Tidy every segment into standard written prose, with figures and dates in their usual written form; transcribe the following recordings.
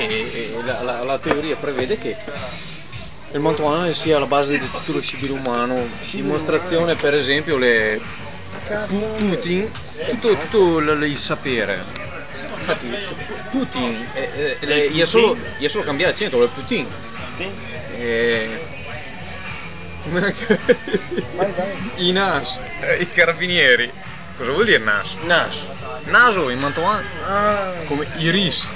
che la teoria prevede che il mantuano sia la base di tutto lo scibile umano. Dimostrazione, per esempio, Putin, tutto il sapere. Infatti, Putin, gli è solo cambiato accento, è Putin. I NAS, i carabinieri. Cosa vuol dire NAS? Naso in mantuano. Come i RIS.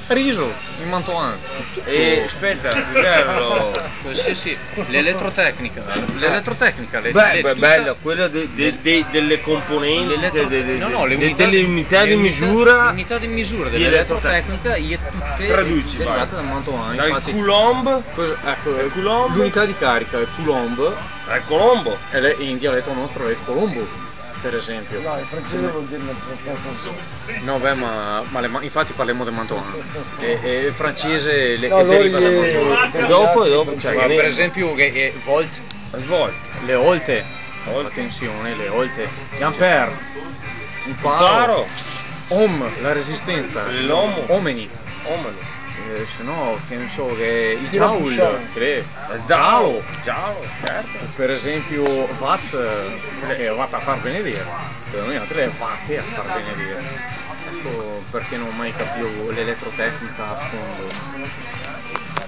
Riso in mantuano. E aspetta, bello. Sì, l'elettrotecnica. Bello, quella delle componenti, delle unità di misura. L'unità di misura dell'elettrotecnica è tutte derivate dal mantuano. Dal Coulomb. L'unità di carica è Coulomb. È Colombo. In dialetto nostro è Colombo. Per esempio. No, in francese vuol dire così. No, beh, ma infatti parliamo del mantuano. E il francese no, deriva dal mantuano. Dopo c'è Per esempio volt, le olte, attenzione, le olte, gli ampere, un faro, ohm, la resistenza, l'omo, omeni. Se no, che ne so, che il joule, certo. Per esempio watt, che watt a far benedire, per noi altri è watt a far benedire. Ecco perché non ho mai capito l'elettrotecnica a fondo.